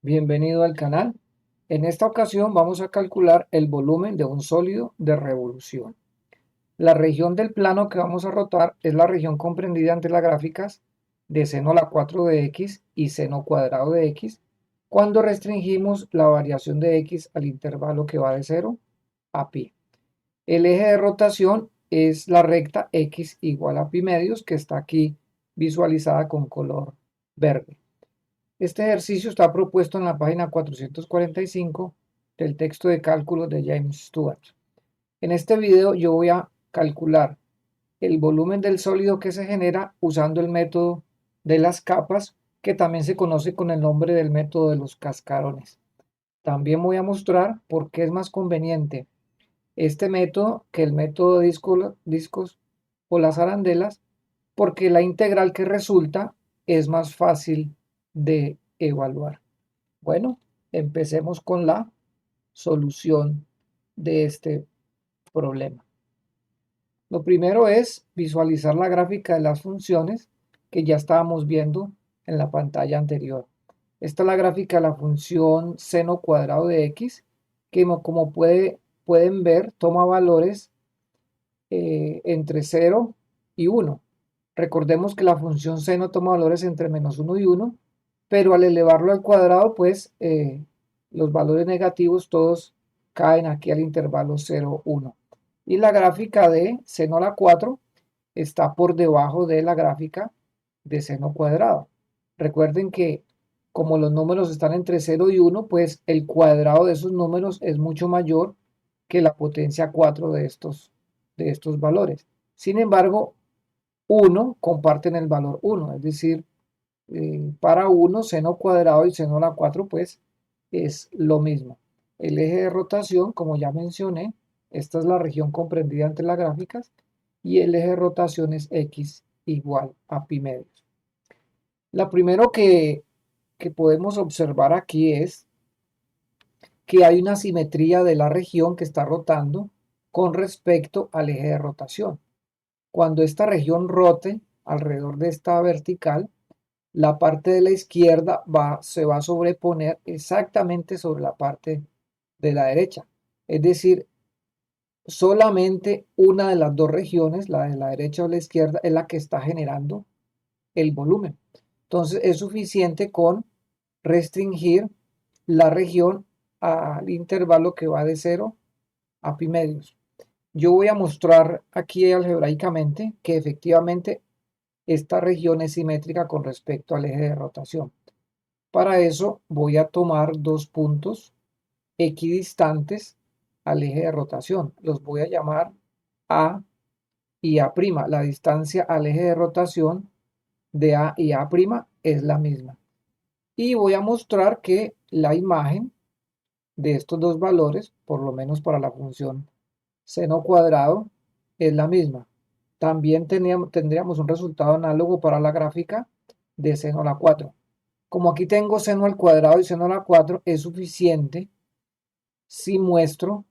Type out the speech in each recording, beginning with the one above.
Bienvenido al canal. En esta ocasión vamos a calcular el volumen de un sólido de revolución. La región del plano que vamos a rotar es la región comprendida entre las gráficas de seno a la 4 de x y seno cuadrado de x cuando restringimos la variación de x al intervalo que va de 0 a pi. El eje de rotación es la recta x igual a pi medios que está aquí visualizada con color verde. Este ejercicio está propuesto en la página 445 del texto de cálculos de James Stewart. En este video yo voy a calcular el volumen del sólido que se genera usando el método de las capas, que también se conoce con el nombre del método de los cascarones. También voy a mostrar por qué es más conveniente este método que el método de discos o las arandelas, porque la integral que resulta es más fácil de evaluar. Bueno, empecemos con la solución de este problema. Lo primero es visualizar la gráfica de las funciones que ya estábamos viendo en la pantalla anterior. Esta es la gráfica de la función seno cuadrado de x, que como pueden ver toma valores entre 0 y 1. Recordemos que la función seno toma valores entre menos 1 y 1, pero al elevarlo al cuadrado, pues los valores negativos todos caen aquí al intervalo 0, 1. Y la gráfica de seno a la 4 está por debajo de la gráfica de seno cuadrado. Recuerden que como los números están entre 0 y 1, pues el cuadrado de esos números es mucho mayor que la potencia 4 de estos valores. Sin embargo, 1 comparten el valor 1, es decir, para 1 seno cuadrado y seno a la 4 pues es lo mismo. El eje de rotación, como ya mencioné, esta es la región comprendida entre las gráficas, y el eje de rotación es x igual a pi medios. Lo primero que podemos observar aquí es que hay una simetría de la región que está rotando con respecto al eje de rotación. Cuando esta región rote alrededor de esta vertical, la parte de la izquierda se va a sobreponer exactamente sobre la parte de la derecha. Es decir, solamente una de las dos regiones, la de la derecha o la izquierda, es la que está generando el volumen. Entonces es suficiente con restringir la región al intervalo que va de 0 a pi medios. Yo voy a mostrar aquí algebraicamente que efectivamente esta región es simétrica con respecto al eje de rotación. Para eso voy a tomar dos puntos equidistantes al eje de rotación. Los voy a llamar A y A'. La distancia al eje de rotación de A y A' es la misma. Y voy a mostrar que la imagen de estos dos valores, por lo menos para la función seno cuadrado, es la misma. También tendríamos un resultado análogo para la gráfica de seno a la 4. Como aquí tengo seno al cuadrado y seno a la 4, es suficiente si muestro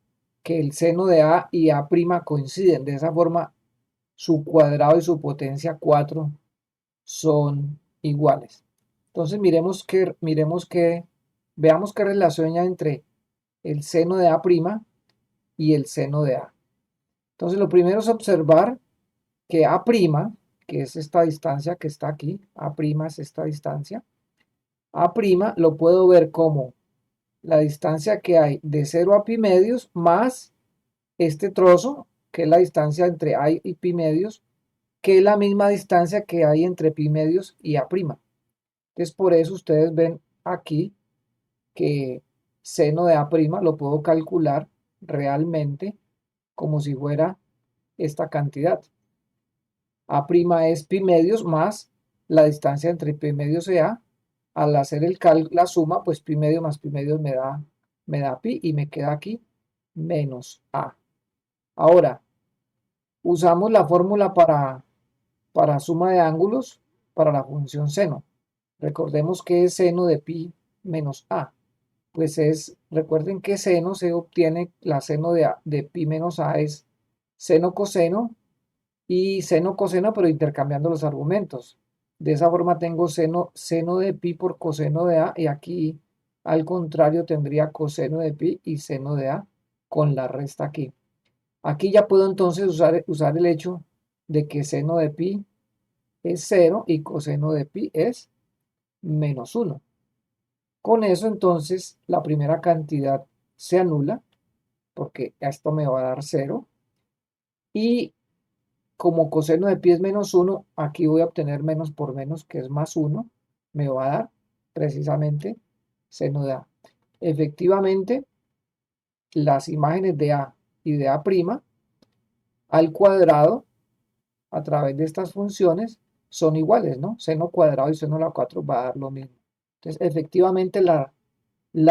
que el seno de A y A' coinciden. De esa forma, su cuadrado y su potencia 4 son iguales. Entonces veamos qué relación hay entre el seno de A' y el seno de A. Entonces lo primero es observar que A', que es esta distancia que está aquí, A' es esta distancia, A' lo puedo ver como la distancia que hay de 0 a pi medios más este trozo, que es la distancia entre A y pi medios, que es la misma distancia que hay entre pi medios y A'. Entonces por eso ustedes ven aquí que seno de A' lo puedo calcular realmente como si fuera esta cantidad. A' es pi medios más la distancia entre pi medios y A. Al hacer la suma, pues pi medio más pi medios me da pi y me queda aquí menos A. Ahora, usamos la fórmula para suma de ángulos para la función seno. Recordemos que es seno de pi menos A. Pues recuerden que seno se obtiene, la seno de pi menos A es seno coseno y seno coseno, pero intercambiando los argumentos. De esa forma tengo seno de pi por coseno de A, y aquí Al contrario, tendría coseno de pi y seno de A con la resta aquí. Aquí ya puedo entonces usar el hecho de que seno de pi es 0 y coseno de pi es -1. Con eso entonces la primera cantidad se anula porque esto me va a dar 0 y como coseno de pi es -1, aquí voy a obtener menos por menos que es +1, me va a dar precisamente seno de A. Efectivamente, las imágenes de A y de A' al cuadrado a través de estas funciones son iguales, ¿no? Seno cuadrado y seno a la 4 va a dar lo mismo. Entonces, efectivamente, la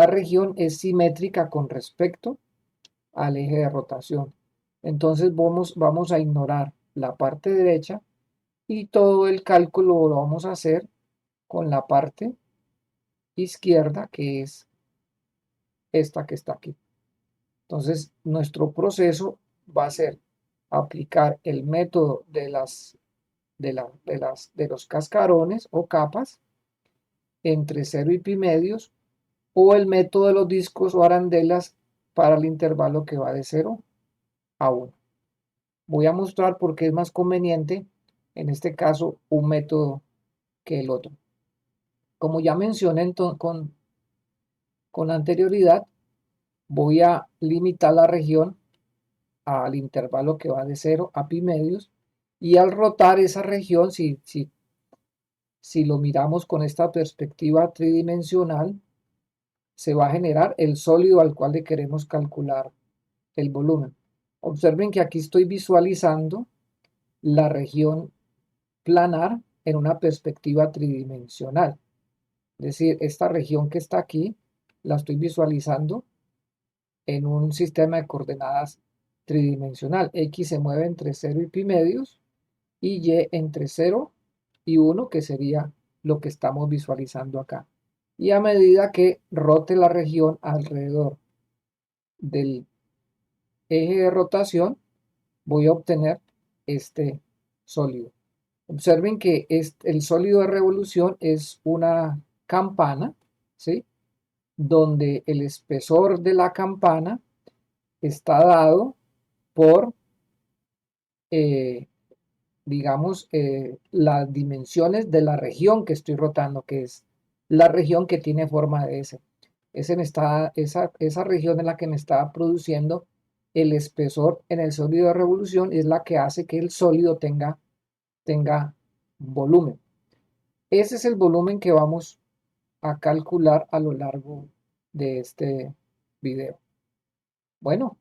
región es simétrica con respecto al eje de rotación. Entonces, vamos a ignorar la parte derecha y todo el cálculo lo vamos a hacer con la parte izquierda, que es esta que está aquí. Entonces, nuestro proceso va a ser aplicar el método de los cascarones o capas entre 0 y pi medios o el método de los discos o arandelas para el intervalo que va de 0 a 1. Voy a mostrar por qué es más conveniente, en este caso, un método que el otro. Como ya mencioné con anterioridad, voy a limitar la región al intervalo que va de 0 a pi medios y al rotar esa región, si lo miramos con esta perspectiva tridimensional, se va a generar el sólido al cual le queremos calcular el volumen. Observen que aquí estoy visualizando la región planar en una perspectiva tridimensional. Es decir, esta región que está aquí la estoy visualizando en un sistema de coordenadas tridimensional. X se mueve entre 0 y pi medios y Y entre 0 y 1, que sería lo que estamos visualizando acá. Y a medida que rote la región alrededor del eje de rotación, voy a obtener este sólido. Observen que el sólido de revolución es una campana, ¿sí? Donde el espesor de la campana está dado por, eh, digamos, las dimensiones de la región que estoy rotando, que es la región que tiene forma de S. Esa región es la que me está produciendo el espesor en el sólido de revolución y es la que hace que el sólido tenga volumen. Ese es el volumen que vamos a calcular a lo largo de este video. Bueno,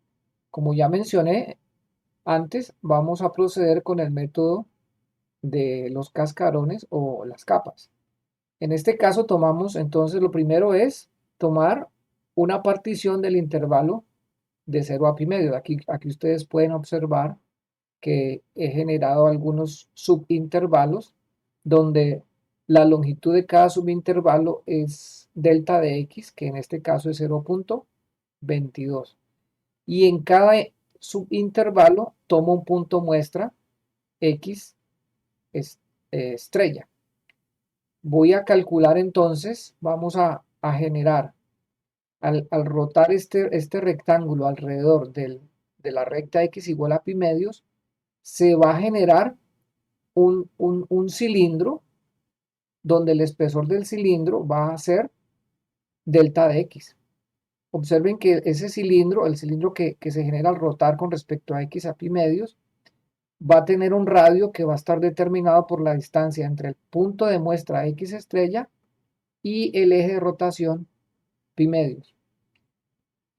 como ya mencioné antes, vamos a proceder con el método de los cascarones o las capas. En este caso tomamos, entonces lo primero es tomar una partición del intervalo de 0 a pi medio. Aquí ustedes pueden observar que he generado algunos subintervalos donde la longitud de cada subintervalo es delta de x, que en este caso es 0.22. Y en cada subintervalo tomo un punto muestra x estrella. Voy a calcular entonces, vamos a generar, al rotar este rectángulo alrededor de la recta x igual a pi medios, se va a generar un cilindro donde el espesor del cilindro va a ser delta de x. Observen que ese cilindro, el cilindro que se genera al rotar con respecto a x a pi medios, va a tener un radio que va a estar determinado por la distancia entre el punto de muestra x estrella y el eje de rotación pi medios.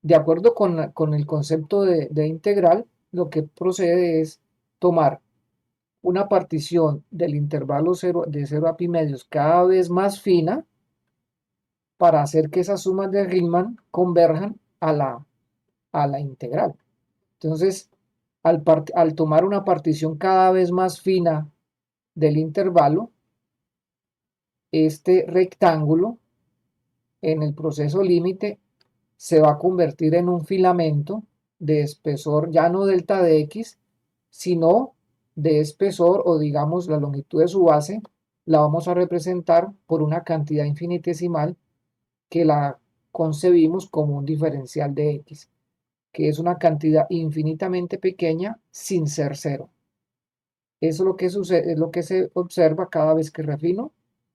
De acuerdo con el concepto de integral, lo que procede es tomar una partición del intervalo de 0 a pi medios cada vez más fina para hacer que esas sumas de Riemann converjan a la integral. Entonces, al tomar una partición cada vez más fina del intervalo, este rectángulo en el proceso límite se va a convertir en un filamento de espesor ya no delta de x, sino de espesor o digamos la longitud de su base la vamos a representar por una cantidad infinitesimal que la concebimos como un diferencial de x, que es una cantidad infinitamente pequeña sin ser cero. Eso es lo que sucede, es lo que se observa cada vez que refino.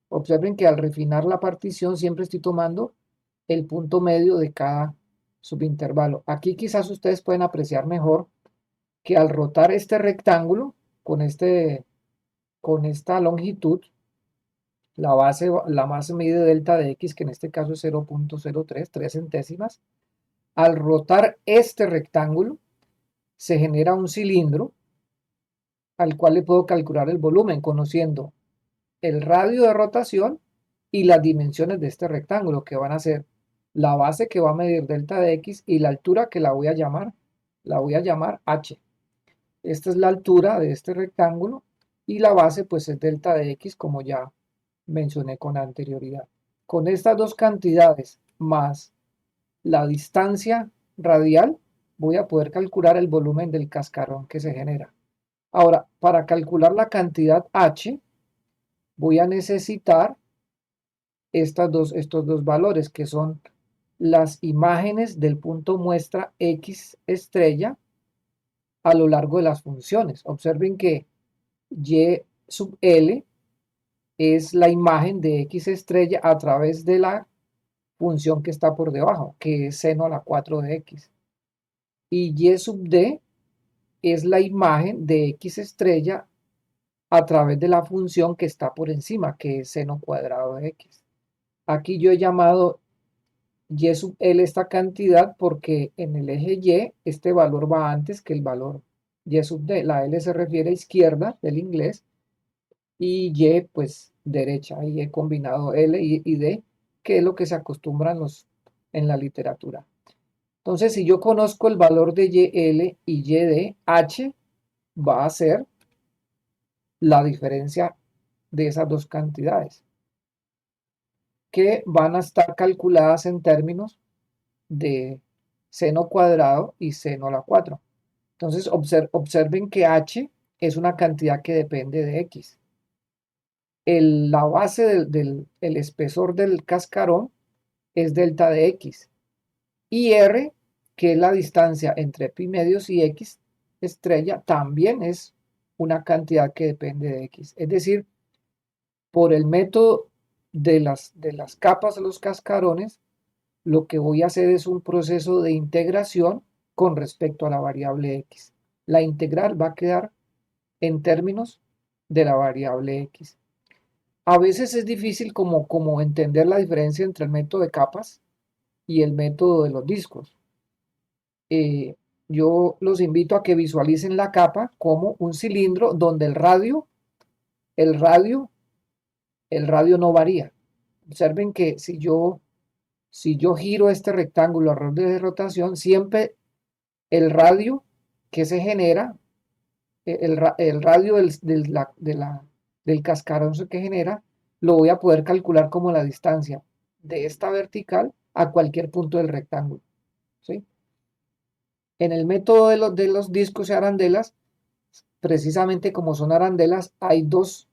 Observen que al refinar la partición siempre estoy tomando el punto medio de cada subintervalo. Aquí quizás ustedes pueden apreciar mejor que al rotar este rectángulo con esta longitud, la base mide delta de x, que en este caso es 0.03, 3 centésimas. Al rotar este rectángulo, se genera un cilindro al cual le puedo calcular el volumen, conociendo el radio de rotación y las dimensiones de este rectángulo, que van a ser la base que va a medir delta de x y la altura que la voy a llamar h. Esta es la altura de este rectángulo y la base pues es delta de x, como ya mencioné con anterioridad. Con estas dos cantidades más la distancia radial, voy a poder calcular el volumen del cascarón que se genera. Ahora, para calcular la cantidad h, voy a necesitar estos dos valores, que son las imágenes del punto muestra x estrella a lo largo de las funciones. Observen que y sub l es la imagen de x estrella a través de la función que está por debajo, que es seno a la 4 de x. Y y sub d es la imagen de x estrella a través de la función que está por encima, que es seno cuadrado de x. Aquí yo he llamado y sub l esta cantidad porque en el eje y este valor va antes que el valor y sub d. La l se refiere a izquierda del inglés y y pues derecha. Ahí he combinado l y d, que es lo que se acostumbran en la literatura. Entonces, si yo conozco el valor de YL y YD, H va a ser la diferencia de esas dos cantidades, que van a estar calculadas en términos de seno cuadrado y seno a la 4. Entonces, observen que H es una cantidad que depende de X. La base el espesor del cascarón es delta de X. Y R, que es la distancia entre pi medios y X estrella, también es una cantidad que depende de X. Es decir, por el método de las capas de los cascarones, lo que voy a hacer es un proceso de integración con respecto a la variable X. La integral va a quedar en términos de la variable X. A veces es difícil como entender la diferencia entre el método de capas y el método de los discos. Yo los invito a que visualicen la capa como un cilindro donde el radio, el radio no varía. Observen que si yo giro este rectángulo alrededor de rotación, siempre el radio que se genera, el radio del cascarón que genera, lo voy a poder calcular como la distancia de esta vertical a cualquier punto del rectángulo, ¿sí? En el método de los discos y arandelas, precisamente como son arandelas, hay dos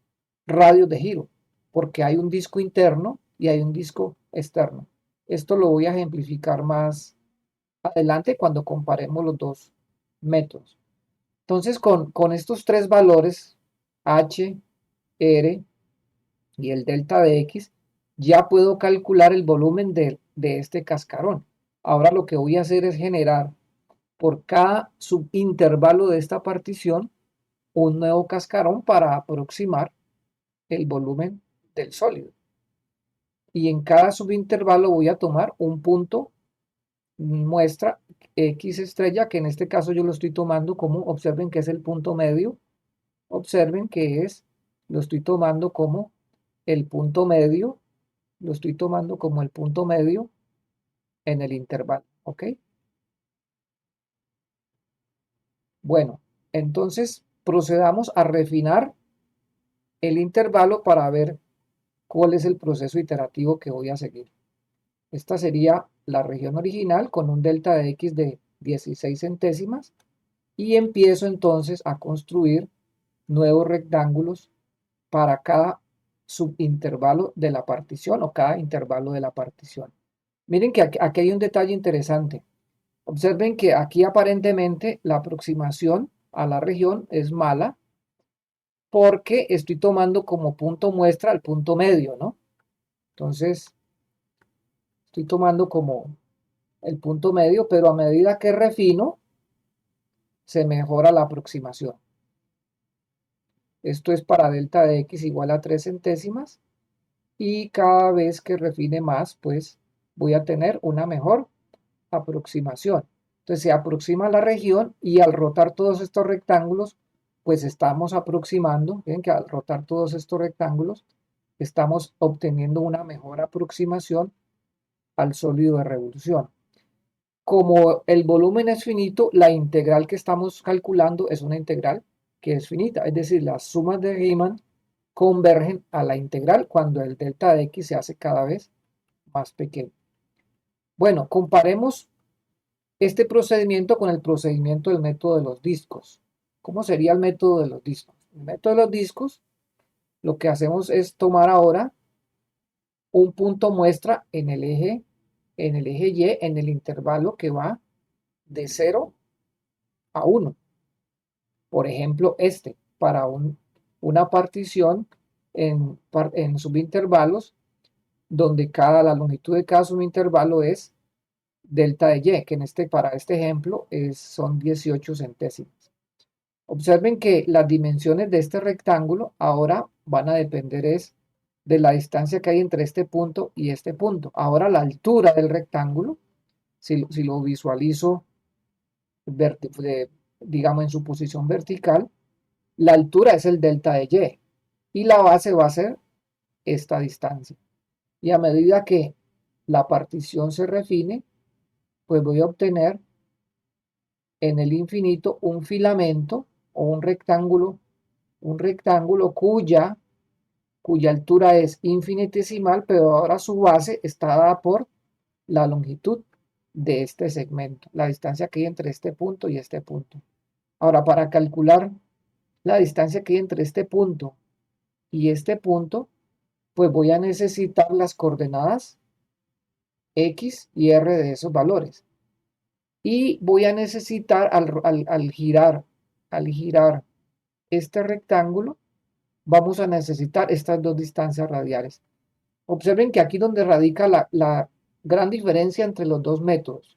radios de giro, porque hay un disco interno y hay un disco externo. Esto lo voy a ejemplificar más adelante cuando comparemos los dos métodos. Entonces, con estos tres valores, H, R y el delta de X, ya puedo calcular el volumen de este cascarón. Ahora lo que voy a hacer es generar por cada subintervalo de esta partición un nuevo cascarón para aproximar el volumen del sólido. Y en cada subintervalo voy a tomar un punto muestra X estrella, que en este caso yo lo estoy tomando como, observen que es el punto medio, observen que lo estoy tomando como el punto medio, lo estoy tomando como el punto medio en el intervalo, ¿ok? Bueno, entonces procedamos a refinar el intervalo para ver cuál es el proceso iterativo que voy a seguir. Esta sería la región original con un delta de x de 16 centésimas y empiezo entonces a construir nuevos rectángulos para cada subintervalo de la partición o cada intervalo de la partición. Miren que aquí hay un detalle interesante. Observen que aquí aparentemente la aproximación a la región es mala porque estoy tomando como punto muestra el punto medio, ¿no? Entonces, estoy tomando como el punto medio, pero a medida que refino, se mejora la aproximación. Esto es para delta de x igual a 3 centésimas y cada vez que refine más, pues voy a tener una mejor aproximación. Entonces se aproxima la región y al rotar todos estos rectángulos, pues estamos aproximando, ven que al rotar todos estos rectángulos, estamos obteniendo una mejor aproximación al sólido de revolución. Como el volumen es finito, la integral que estamos calculando es una integral que es finita, es decir, las sumas de Riemann convergen a la integral cuando el delta de x se hace cada vez más pequeño. Bueno, comparemos este procedimiento con el procedimiento del método de los discos. ¿Cómo sería el método de los discos? El método de los discos, lo que hacemos es tomar ahora un punto muestra en el eje Y, en el intervalo que va de 0 a 1. Por ejemplo, para una partición en subintervalos, donde la longitud de cada subintervalo es delta de y, que para este ejemplo son 18 centésimas. Observen que las dimensiones de este rectángulo ahora van a depender de la distancia que hay entre este punto y este punto. Ahora la altura del rectángulo, si lo visualizo, digamos en su posición vertical, la altura es el delta de y la base va a ser esta distancia. Y a medida que la partición se refine, pues voy a obtener en el infinito un filamento o un rectángulo cuya altura es infinitesimal, pero ahora su base está dada por la longitud de este segmento, la distancia que hay entre este punto y este punto. Ahora, para calcular la distancia que hay entre este punto y este punto, pues voy a necesitar las coordenadas x y r de esos valores. Y voy a necesitar al girar este rectángulo, vamos a necesitar estas dos distancias radiales. Observen que aquí donde radica la gran diferencia entre los dos métodos.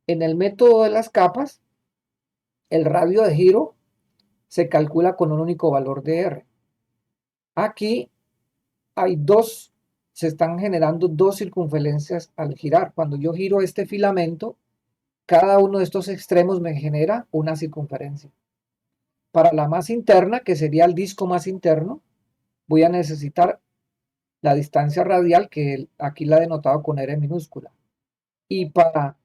En el método de las capas, el radio de giro se calcula con un único valor de R. Aquí se están generando dos circunferencias al girar. Cuando yo giro este filamento, cada uno de estos extremos me genera una circunferencia. Para la más interna, que sería el disco más interno, voy a necesitar la distancia radial, que aquí la he denotado con R minúscula. Y para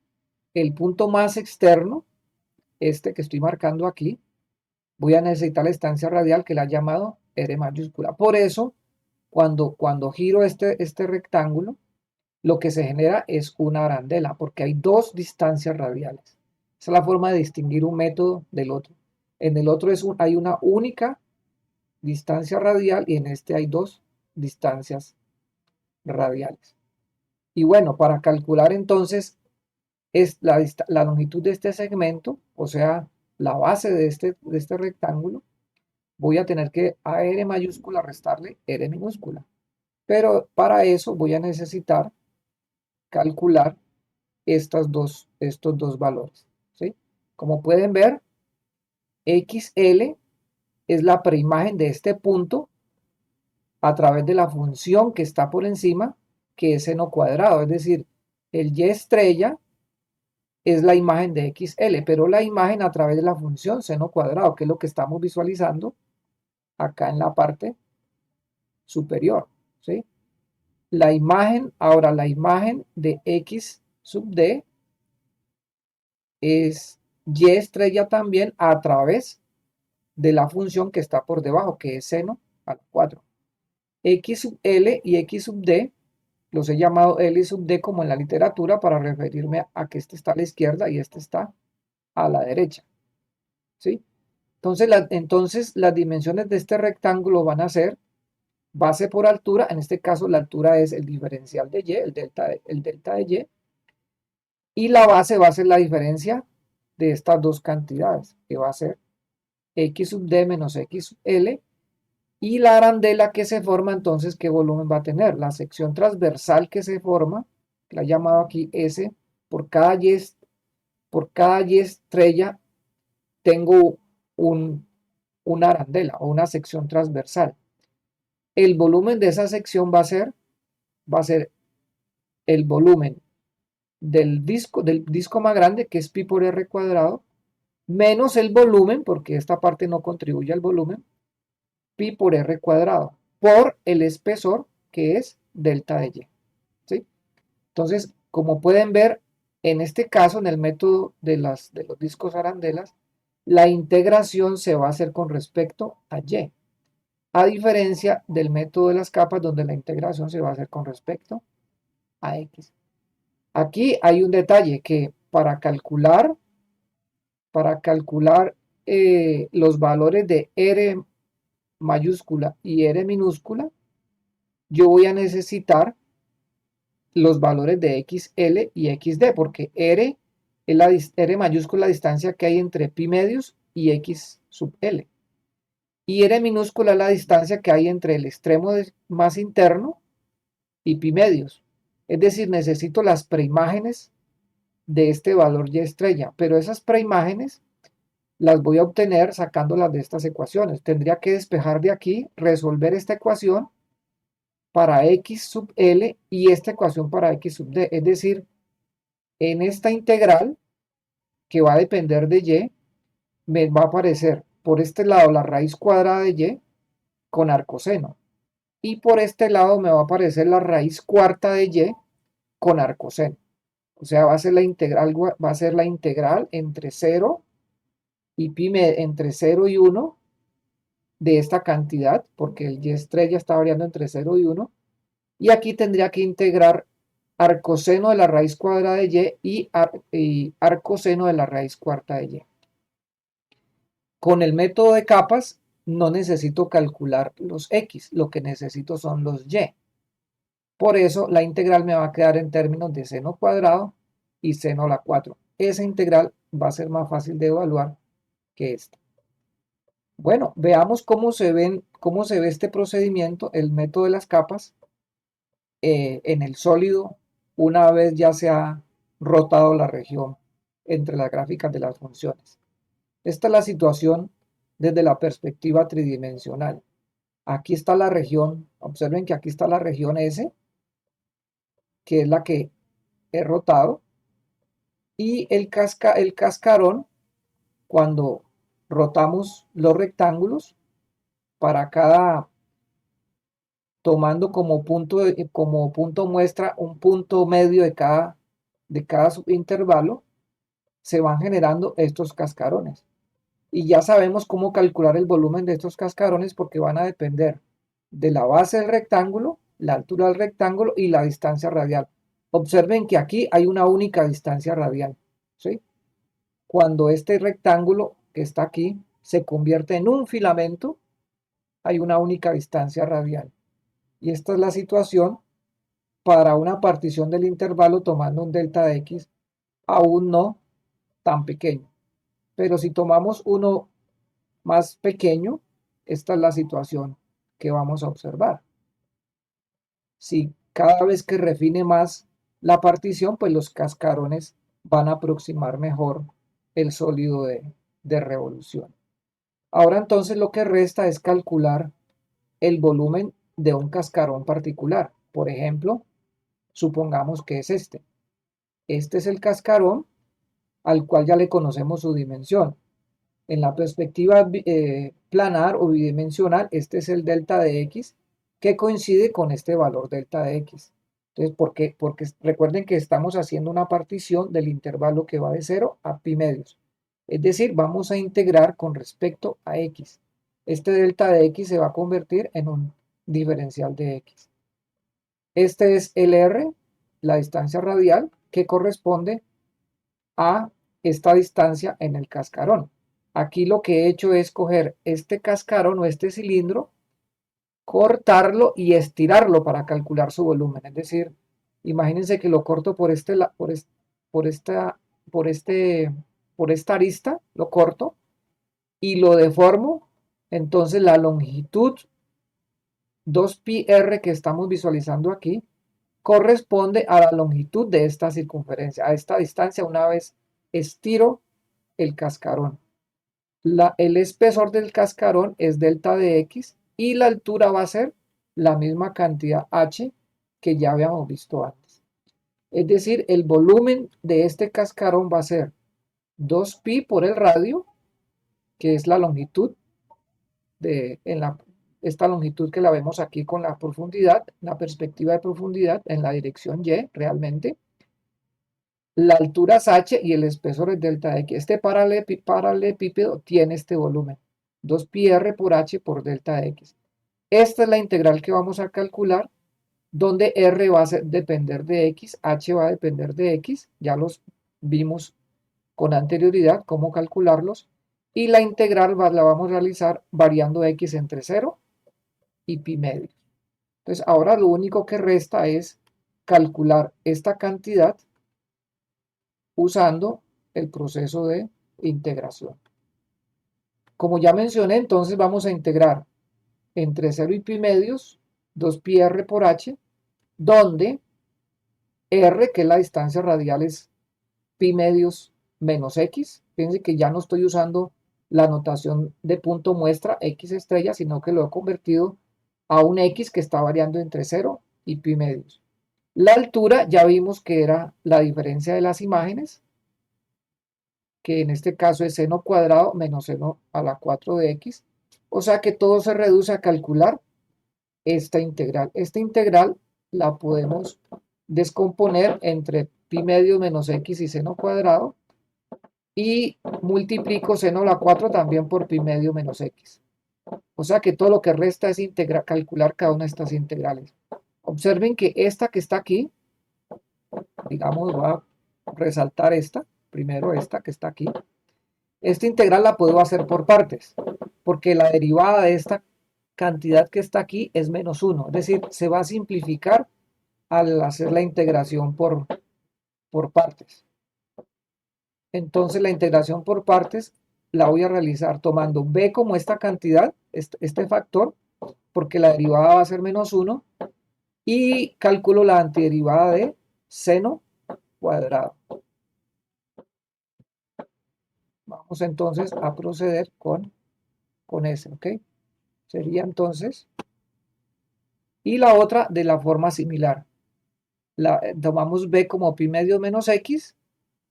el punto más externo, este que estoy marcando aquí, voy a necesitar la distancia radial que la he llamado R mayúscula. Por eso, cuando giro este rectángulo, lo que se genera es una arandela, porque hay dos distancias radiales. Esa es la forma de distinguir un método del otro. En el otro hay una única distancia radial y en este hay dos distancias radiales. Y bueno, para calcular entonces es la longitud de este segmento, o sea, la base de este rectángulo, voy a tener que a R mayúscula restarle R minúscula. Pero para eso voy a necesitar calcular estos dos valores, ¿sí? Como pueden ver, XL es la preimagen de este punto a través de la función que está por encima, que es seno cuadrado, es decir, el Y estrella es la imagen de XL, pero la imagen a través de la función seno cuadrado, que es lo que estamos visualizando acá en la parte superior, ¿sí? Ahora la imagen de X sub D es Y estrella también a través de la función que está por debajo, que es seno al 4. X sub L y X sub D los he llamado L sub D como en la literatura para referirme a que este está a la izquierda y este está a la derecha, ¿sí? Entonces las dimensiones de este rectángulo van a ser base por altura, en este caso la altura es el diferencial de y, el delta de y la base va a ser la diferencia de estas dos cantidades, que va a ser x sub d menos x sub l, y la arandela que se forma, entonces, ¿qué volumen va a tener? La sección transversal que se forma, la he llamado aquí S, por cada y estrella tengo una arandela o una sección transversal. El volumen de esa sección va a ser el volumen del disco más grande, que es pi por r cuadrado, menos el volumen, porque esta parte no contribuye al volumen, pi por r cuadrado, por el espesor, que es delta de y. ¿Sí? Entonces, como pueden ver, en este caso, en el método de los discos arandelas, la integración se va a hacer con respecto a y, a diferencia del método de las capas, donde la integración se va a hacer con respecto a x. Aquí hay un detalle que para calcular los valores de R mayúscula y R minúscula, yo voy a necesitar los valores de XL y XD, porque R mayúscula, la distancia que hay entre pi medios y X sub L. Y R minúscula, la distancia que hay entre el extremo más interno y pi medios. Es decir, necesito las preimágenes de este valor y estrella, pero esas preimágenes las voy a obtener sacándolas de estas ecuaciones. Tendría que despejar de aquí, resolver esta ecuación para x sub L y esta ecuación para x sub D. Es decir, en esta integral, que va a depender de y, me va a aparecer por este lado la raíz cuadrada de y con arcoseno. Y por este lado me va a aparecer la raíz cuarta de y con arcoseno. O sea, va a ser la integral entre 0 y pi entre 0 y 1 de esta cantidad, porque el y estrella está variando entre 0 y 1. Y aquí tendría que integrar arcoseno de la raíz cuadrada de y arcoseno de la raíz cuarta de y. Con el método de capas no necesito calcular los x, lo que necesito son los y. Por eso la integral me va a quedar en términos de seno cuadrado y seno a la 4. Esa integral va a ser más fácil de evaluar que esta. Bueno, veamos cómo se ve este procedimiento, el método de las capas, en el sólido, una vez ya se ha rotado la región entre las gráficas de las funciones. Esta es la situación desde la perspectiva tridimensional. Aquí está la región, observen que aquí está la región S, que es la que he rotado, y el cascarón, cuando rotamos los rectángulos, para tomando como punto muestra un punto medio de cada subintervalo, se van generando estos cascarones. Y ya sabemos cómo calcular el volumen de estos cascarones, porque van a depender de la base del rectángulo, la altura del rectángulo y la distancia radial. Observen que aquí hay una única distancia radial, ¿sí? Cuando este rectángulo que está aquí se convierte en un filamento, hay una única distancia radial. Y esta es la situación para una partición del intervalo tomando un delta de x aún no tan pequeño. Pero si tomamos uno más pequeño, esta es la situación que vamos a observar. Si cada vez que refine más la partición, pues los cascarones van a aproximar mejor el sólido de revolución. Ahora entonces lo que resta es calcular el volumen de un cascarón particular. Por ejemplo, supongamos que es este. Este es el cascarón al cual ya le conocemos su dimensión. En la perspectiva planar o bidimensional, este es el delta de x que coincide con este valor delta de x. Entonces, ¿por qué? Porque recuerden que estamos haciendo una partición del intervalo que va de 0 a pi medios. Es decir, vamos a integrar con respecto a x. Este delta de x se va a convertir en un diferencial de x. Este es el r, la distancia radial, que corresponde a esta distancia en el cascarón. Aquí lo que he hecho es coger este cascarón o este cilindro cortarlo y estirarlo para calcular su volumen. Es decir, imagínense que lo corto por por esta, por este, por esta arista, lo corto y lo deformo. Entonces la longitud 2πr que estamos visualizando aquí corresponde a la longitud de esta circunferencia, a esta distancia una vez estiro el cascarón. El espesor del cascarón es delta de x y la altura va a ser la misma cantidad h que ya habíamos visto antes. Es decir, el volumen de este cascarón va a ser 2pi por el radio, que es la longitud esta longitud que la vemos aquí con la profundidad, la perspectiva de profundidad en la dirección y realmente. La altura es h y el espesor es delta x. Este paralelepípedo tiene este volumen, 2πr por h por delta x. Esta es la integral que vamos a calcular, donde r va a depender de x, h va a depender de x, ya los vimos con anterioridad cómo calcularlos, y la integral la vamos a realizar variando x entre 0 y pi medios. Entonces ahora lo único que resta es calcular esta cantidad usando el proceso de integración. Como ya mencioné, entonces vamos a integrar entre 0 y pi medios 2πr por h, donde r, que es la distancia radial, es pi medios menos x. Fíjense que ya no estoy usando la notación de punto muestra x estrella, sino que lo he convertido a un x que está variando entre 0 y pi medios. La altura ya vimos que era la diferencia de las imágenes, que en este caso es seno cuadrado menos seno a la 4 de x. O sea que todo se reduce a calcular esta integral. Esta integral la podemos descomponer entre pi medios menos x y seno cuadrado, y multiplico seno a la 4 también por pi medio menos x. O sea que todo lo que resta es calcular cada una de estas integrales. Observen que esta que está aquí, digamos, voy a resaltar esta, primero esta que está aquí. Esta integral la puedo hacer por partes, porque la derivada de esta cantidad que está aquí es menos 1. Es decir, se va a simplificar al hacer la integración por partes. Entonces la integración por partes la voy a realizar tomando b como esta cantidad, este factor, porque la derivada va a ser menos 1, y calculo la antiderivada de seno cuadrado. Vamos entonces a proceder con ese, ¿ok? Sería entonces, y la otra de la forma similar. Tomamos b como pi medio menos x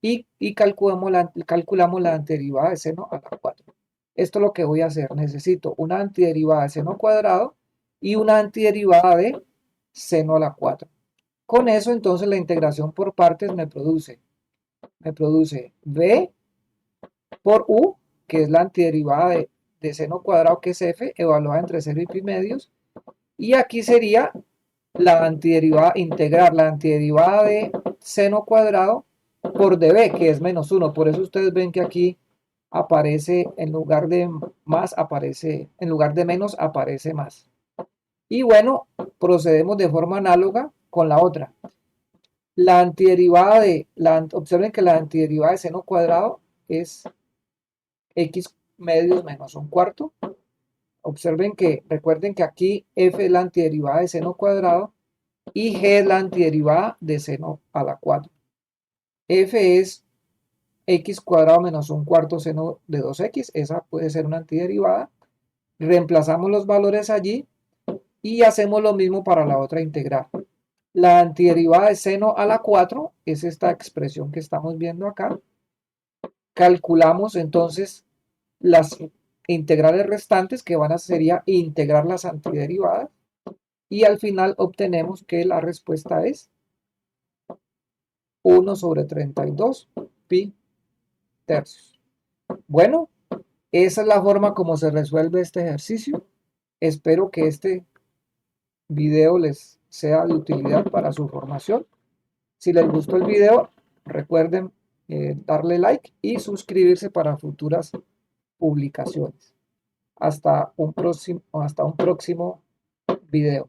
y calculamos la antiderivada de seno a la 4. Esto es lo que voy a hacer. Necesito una antiderivada de seno cuadrado y una antiderivada de seno a la 4. Con eso entonces la integración por partes me produce b por u, que es la antiderivada de seno cuadrado, que es f, evaluada entre 0 y pi medios, y aquí sería la antiderivada, integrar la antiderivada de seno cuadrado por db, que es menos 1. Por eso ustedes ven que aquí aparece, en lugar de más, aparece, en lugar de menos, aparece más. Y bueno, procedemos de forma análoga con la otra. La antiderivada observen que la antiderivada de seno cuadrado es x medios menos un cuarto. Observen que, recuerden que aquí f es la antiderivada de seno cuadrado y g es la antiderivada de seno a la 4. F es x cuadrado menos un cuarto seno de 2x, esa puede ser una antiderivada. Reemplazamos los valores allí y hacemos lo mismo para la otra integral. La antiderivada de seno a la 4 es esta expresión que estamos viendo acá. Calculamos entonces las integrales restantes, que sería integrar las antiderivadas, y al final obtenemos que la respuesta es 1 sobre 32 pi tercios. Bueno, esa es la forma como se resuelve este ejercicio. Espero que este video les sea de utilidad para su formación. Si les gustó el video, recuerden darle like y suscribirse para futuras publicaciones. Hasta un próximo video.